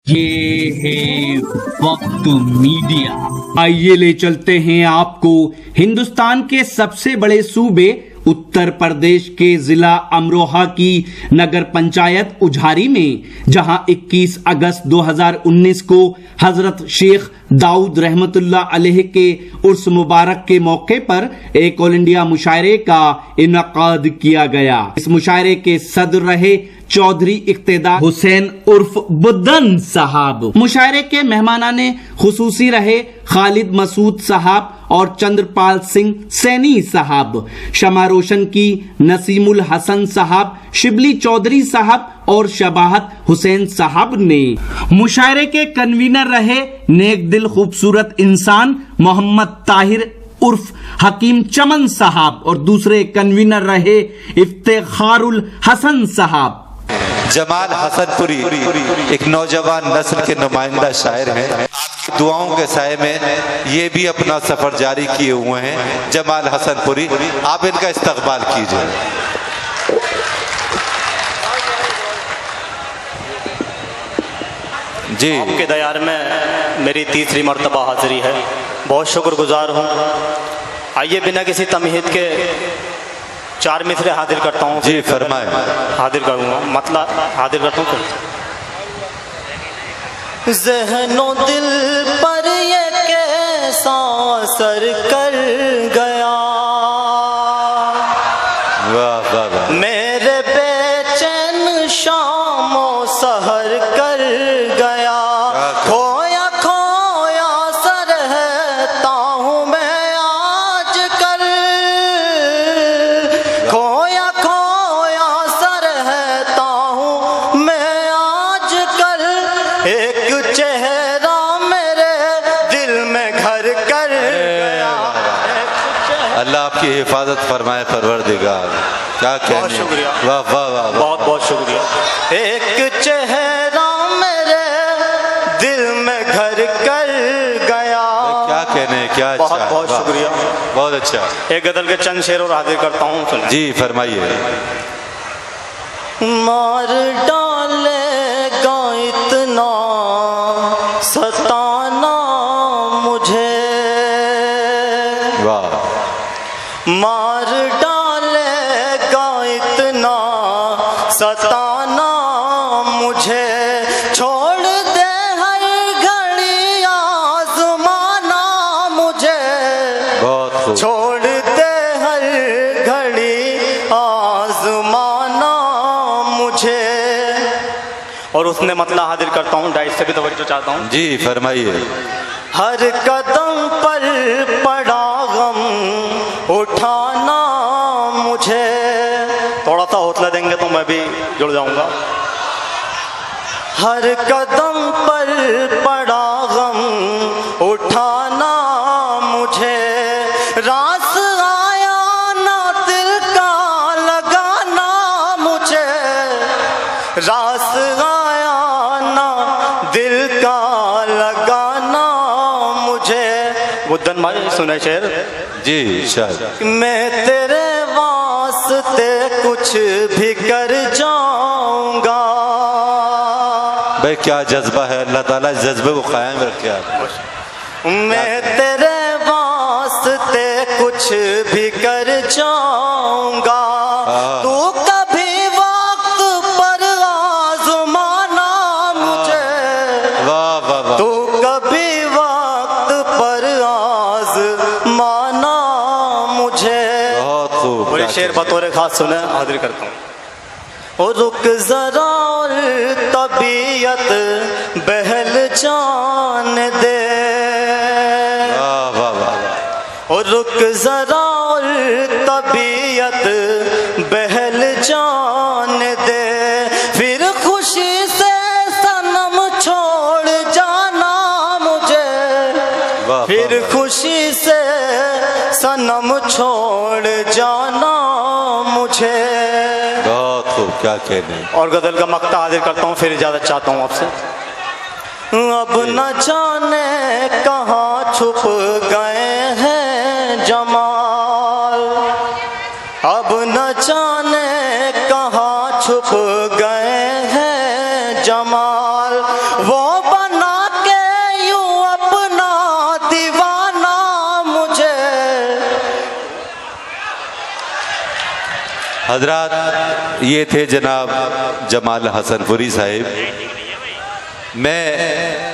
ये है वक्त मीडिया। आइए ले चलते हैं आपको हिंदुस्तान के सबसे बड़े सूबे उत्तर प्रदेश के जिला अमरोहा की नगर पंचायत उझारी में, जहां 21 अगस्त 2019 को हजरत शेख दाऊद रहमतुल्लाह अलैह के उर्स मुबारक के मौके पर एक ऑल इंडिया मुशायरे का इनकाद किया गया। इस मुशायरे के सदर रहे चौधरी इक्तेदार हुसैन उर्फ बुद्दन साहब। मुशायरे के मेहमानाने खुसूसी रहे खालिद मसूद साहब और चंद्रपाल सिंह सैनी साहब। शमा रोशन की नसीमुल हसन साहब, शिबली चौधरी साहब और शबाहत हुसैन साहब ने। मुशायरे के कन्वीनर रहे नेक दिल खूबसूरत इंसान मोहम्मद ताहिर उर्फ हकीम चमन साहब और दूसरे कन्वीनर रहे इफ्तिखारुल हसन साहब। जमाल हसनपुरी एक नौजवान नस्ल के नुमाइंदा शायर हैं। आपकी दुआओं के साए में ये भी अपना सफर जारी किए हुए हैं। जमाल हसनपुरी, आप इनका इस्तकबाल कीजिए। जी, आपके दयार में मेरी तीसरी मर्तबा हाजिरी है। बहुत शुक्रगुजार हूँ। आइए बिना किसी तमहीद के 4 मिसरे हाजिर करता हूँ। जी फरमाएं। हाजिर करूँगा, मतलब हाजिर करता हूँ। ज़हनो दिल पर ये कैसा असर कर गया, वाह वाह वाह। मेरे बेचैन शामों सहर कर गया। खोया खोया सा रहता हूँ मैं आजकल, खोया खोया सा रहता हूँ मैं आजकल। एक चेहरा मेरे दिल में घर कर गया। अल्लाह आपकी हिफाजत फरमाए परवरदिगार। क्या कहने। बहुत शुक्रिया। वाह वाह वाह। बहुत बहुत शुक्रिया। एक चेहरा मेरे दिल में घर कर गया। क्या कहने, क्या अच्छा। बहुत बहुत वाह, शुक्रिया। बहुत अच्छा। एक गजल के चंद शेर और हाजिर करता हूँ, सुनिए। जी फरमाइए। मार डालेगा इतना सताना मुझे, वाह। मार डालेगा इतना सताना मुझे। छोड़ दे हर घड़ी आज़माना मुझे, बहुत खूब। छोड़ दे हर घड़ी आज़माना मुझे। और उसने मतलब हाजिर करता हूँ, डाइट से भी तवज्जो चाहता हूँ। जी फरमाइए। हर कदम पर पड़ा गम उठाना मुझे। थोड़ा सा हौसला देंगे तो मैं भी जुड़ जाऊंगा। हर कदम पर पड़ा गम उठाना मुझे। रास आया ना दिल का लगाना मुझे, रास आया ना दिल का लगाना मुझे। बुद्धन भाई सुने शेर। जी शायद। मैं तेरे वास्ते कुछ भी कर जाऊंगा। भाई क्या जज्बा है, अल्लाह ताला इस जज्बे को कायम रखे आप। मैं तेरे वास्ते कुछ भी कर जाऊंगा। तू कभी वक्त पर आज़माना मुझे, वाह वाह वाह। तू कभी वक्त पर आज़माना मुझे। बहुत खूब। बड़े शेर बतौर खास सुने हाजिर करता हूँ। ओ रुक जरा और तबीयत बहल जान दे, वाह वाह वाह। ओ रुक जरा और तबीयत बहल जान दे। फिर खुशी से सनम छोड़ जाना मुझे, वाह, फिर वाह। खुशी से सनम छोड़ जाना मुझे। बहुत खूब। क्या कहने। और गजल का मक्ता हाजिर करता हूँ, फिर इजाजत चाहता हूँ आपसे। अब न जाने कहाँ छुप गए हैं जमाल, अब न जाने कहाँ छुप गए हैं जमाल। वो हजरात, ये थे जनाब जमाल हसनपुरी साहिब। मैं